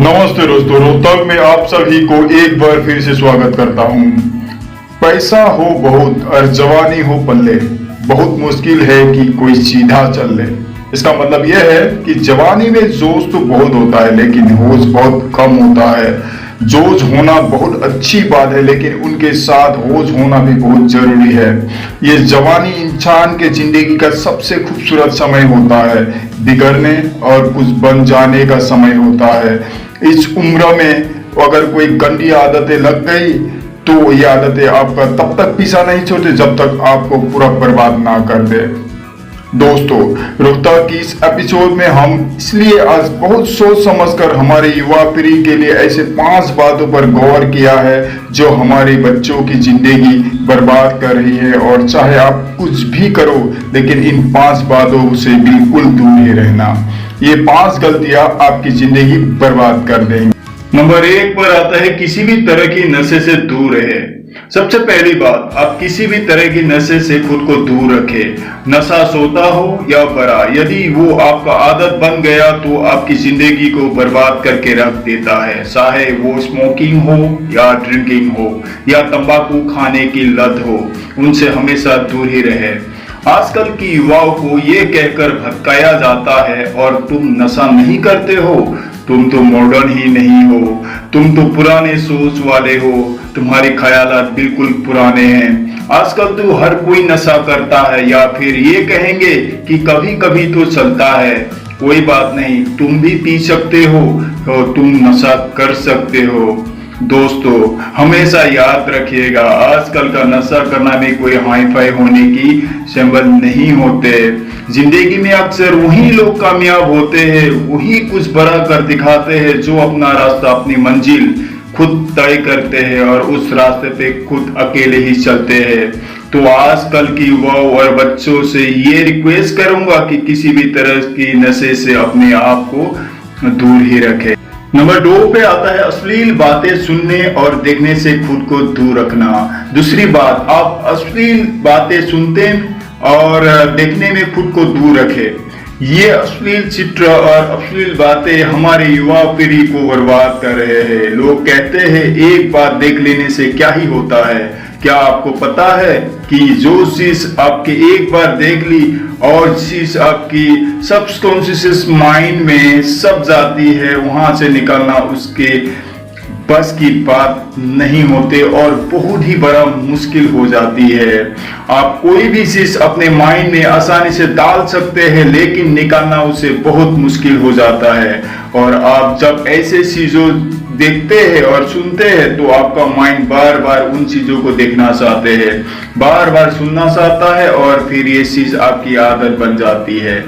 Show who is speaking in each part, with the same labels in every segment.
Speaker 1: नमस्ते दोस्तों, रोहतक में आप सभी को एक बार फिर से स्वागत करता हूं। पैसा हो बहुत और जवानी हो पल्ले, बहुत मुश्किल है कि कोई सीधा चल ले। इसका मतलब यह है कि जवानी में जोश तो बहुत होता है लेकिन होश बहुत कम होता है। जोश होना बहुत अच्छी बात है लेकिन उनके साथ होश होना भी बहुत जरूरी है। ये जवानी इंसान के जिंदगी का सबसे खूबसूरत समय होता है, बिगड़ने और कुछ बन जाने का समय होता है। इस उम्र में अगर कोई गंदी आदतें लग गई तो ये आदतें आपका तब तक पीछा नहीं छोड़ते जब तक आपको पूरा बर्बाद ना कर दे। दोस्तों, रोहतक की इस एपिसोड में हम इसलिए आज बहुत सोच समझकर हमारे युवा पीढ़ी के लिए ऐसे 5 बातों पर गौर किया है जो हमारे बच्चों की जिंदगी बर्बाद कर रही है। और चाहे आप कुछ भी करो लेकिन इन 5 बातों से बिल्कुल दूर ही रहना। ये 5 गलतियां आपकी जिंदगी बर्बाद कर देंगी। नंबर 1 पर आता है किसी भी तरह की नशे से दूर रहे। सबसे पहली बात, आप किसी भी तरह की नशे से खुद को दूर रखें। नशा सोता हो या बड़ा, यदि वो आपका आदत बन गया तो आपकी जिंदगी को बर्बाद करके रख देता है। चाहे वो स्मोकिंग हो या ड्रिंकिंग हो या तंबाकू खाने की लत हो, उनसे हमेशा दूर ही रहे। आजकल की युवाओं को ये कहकर भटकाया जाता है और तुम नशा नहीं करते हो, तुम तो मॉडर्न ही नहीं हो, तुम तो पुराने सोच वाले हो, तुम्हारे ख्यालात बिल्कुल पुराने हैं। आजकल तो हर कोई नशा करता है या फिर ये कहेंगे कि कभी कभी तो चलता है। कोई बात नहीं, तुम भी पी सकते हो और तुम नशा कर सकते हो। दोस्तों, हमेशा याद रखिएगा, आजकल का नशा करना में कोई हाई फाई होने की सिंबल नहीं होते। जिंदगी में अक्सर वही लोग कामयाब होते हैं, वही कुछ बड़ा कर दिखाते हैं जो अपना रास्ता, अपनी मंजिल खुद तय करते हैं और उस रास्ते पे खुद अकेले ही चलते हैं। तो आजकल की युवाओं और बच्चों से ये रिक्वेस्ट करूंगा कि किसी भी तरह की नशे से अपने आप को दूर ही रखें। नंबर 2 पे आता है अश्लील बातें सुनने और देखने से खुद को दूर रखना। दूसरी बात, आप अश्लील बातें सुनते और देखने में खुद को दूर रखें। ये अश्लील चित्र और अश्लील बातें हमारे युवा पीढ़ी को बर्बाद कर रहे हैं। लोग कहते हैं एक बार देख लेने से क्या ही होता है। क्या आपको पता है कि जो चीज आपके एक बार देख ली और चीज आपकी सबकॉन्शियस माइंड में सब जाती है, वहां से निकलना उसके बस की बात नहीं होते और बहुत ही बड़ा मुश्किल हो जाती है। आप कोई भी चीज अपने माइंड में आसानी से डाल सकते हैं लेकिन निकालना उसे बहुत मुश्किल हो जाता है। और आप जब ऐसे चीजों देखते हैं और सुनते हैं तो आपका माइंड बार बार उन चीजों को देखना चाहते हैं, बार बार सुनना चाहता है और फिर ये चीज आपकी आदत बन जाती है।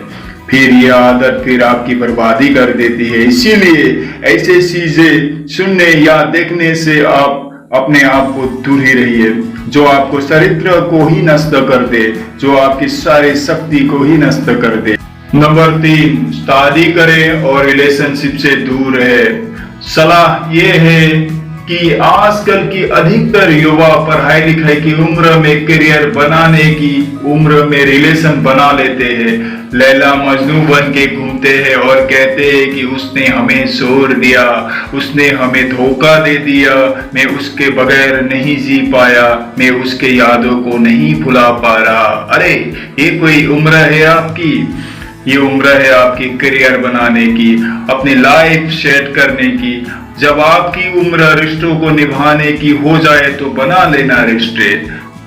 Speaker 1: फिर ये आदत फिर आपकी बर्बादी कर देती है। इसीलिए ऐसे चीजें सुनने या देखने से आप अपने आप को दूर ही रहिए, जो आपको चरित्र को ही नष्ट कर दे, जो आपकी सारी शक्ति को ही नष्ट कर दे। नंबर 3, शादी करें और रिलेशनशिप से दूर रहे। सलाह ये है कि आजकल की अधिकतर युवा पढ़ाई लिखाई की उम्र में करियर बनाने की उम्र में रिलेशन बना लेते हैं, लैला मजनू बन के घूमते हैं और कहते हैं कि उसने हमें छोड़ दिया, उसने हमें धोखा दे दिया, मैं उसके बगैर नहीं जी पाया, मैं उसके यादों को नहीं भुला पा रहा। अरे ये कोई उम्र है आपकी? ये उम्र है आपकी करियर बनाने की, अपनी लाइफ सेट करने की। जब आपकी उम्र रिश्तों को निभाने की हो जाए तो बना लेना रिश्ते,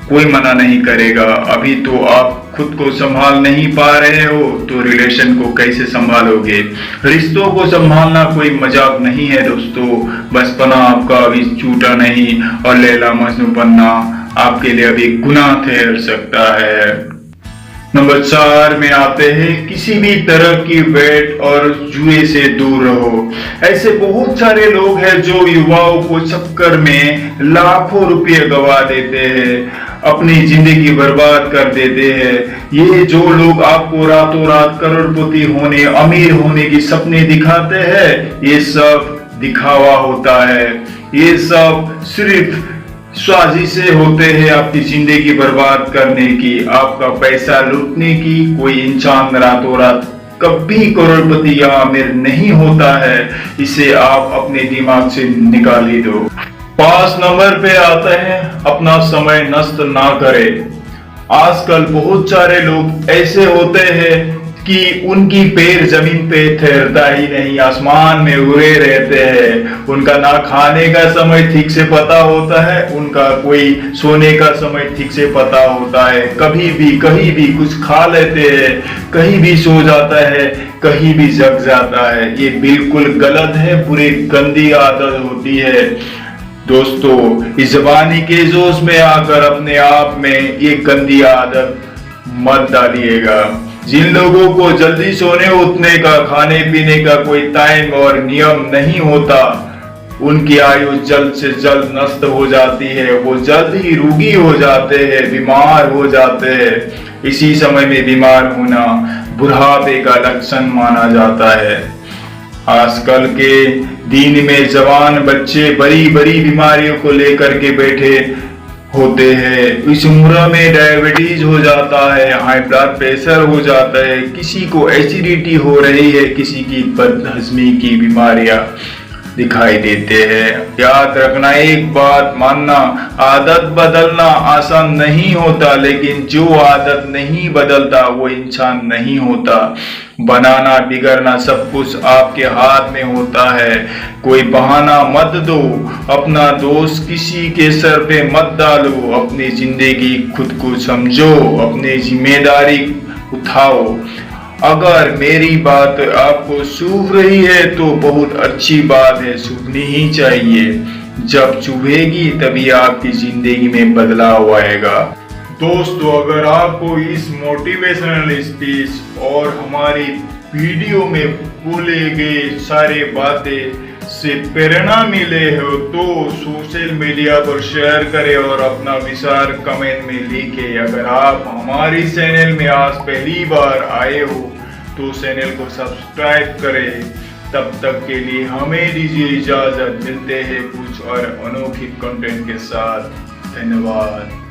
Speaker 1: कोई मना नहीं करेगा। अभी तो आप खुद को संभाल नहीं पा रहे हो तो रिलेशन को कैसे संभालोगे? रिश्तों को संभालना कोई मजाक नहीं है दोस्तों। बचपना आपका अभी छूटा नहीं और लैला मजनू बनना आपके लिए अभी गुनाह ठहर सकता है। नंबर 4 में आते हैं किसी भी तरह की बेट और जुए से दूर रहो। ऐसे बहुत सारे लोग हैं जो युवाओं को चक्कर में लाखों रुपए गवा देते हैं, अपनी जिंदगी बर्बाद कर देते हैं। ये जो लोग आपको रातों रात करोड़पति होने, अमीर होने की सपने दिखाते हैं, ये सब दिखावा होता है। ये सब सिर्फ साजिशें होते हैं आपकी जिंदगी बर्बाद करने की, आपका पैसा लूटने की। कोई इंसान रातों रात कभी करोड़पति या आमिर नहीं होता है, इसे आप अपने दिमाग से निकाल ही दो। 5 नंबर पे आता है, अपना समय नष्ट ना करें। आजकल बहुत सारे लोग ऐसे होते हैं कि उनकी पैर जमीन पे ठहरता ही नहीं, आसमान में उड़े रहते हैं। उनका ना खाने का समय ठीक से पता होता है, उनका कोई सोने का समय ठीक से पता होता है। कभी भी कहीं भी कुछ खा लेते हैं, कहीं भी सो जाता है, कहीं भी जग जाता है। ये बिल्कुल गलत है, पूरी गंदी आदत होती है। दोस्तों, इस जवानी के जोश में आकर अपने आप में ये गंदी आदत मत डालिएगा। जिन लोगों को जल्दी सोने उठने का, खाने पीने का कोई टाइम और नियम नहीं होता, उनकी आयु जल्द से जल्द नष्ट हो जाती है। वो जल्द ही रोगी हो जाते हैं, बीमार हो जाते हैं। इसी समय में बीमार होना बुढ़ापे का लक्षण माना जाता है। आजकल के दिन में जवान बच्चे बड़ी बड़ी बीमारियों को लेकर के बैठे होते हैं। इस उम्र में डायबिटीज हो जाता है, हाई ब्लड प्रेशर हो जाता है, किसी को एसिडिटी हो रही है, किसी की बदहजमी की बीमारियां दिखाई देते हैं। याद रखना, एक बात मानना, आदत बदलना आसान नहीं होता, लेकिन जो आदत नहीं बदलता वो इंसान नहीं होता। बनाना बिगड़ना सब कुछ आपके हाथ में होता है। कोई बहाना मत दो, अपना दोष किसी के सर पे मत डालो। अपनी जिंदगी खुद को समझो, अपनी जिम्मेदारी उठाओ। अगर मेरी बात आपको चुभ रही है तो बहुत अच्छी बात है, चुभनी ही चाहिए। जब चुभेगी तभी आपकी जिंदगी में बदलाव आएगा। दोस्तों, अगर आपको इस मोटिवेशनल स्पीच और हमारी वीडियो में बोले गए सारे बातें से प्रेरणा मिले हो तो सोशल मीडिया पर शेयर करें और अपना विचार कमेंट में लिखें। अगर आप हमारी चैनल में आज पहली बार आए हो तो चैनल को सब्सक्राइब करें। तब तक के लिए हमें दीजिए इजाजत, मिलते हैं कुछ और अनोखे कंटेंट के साथ। धन्यवाद।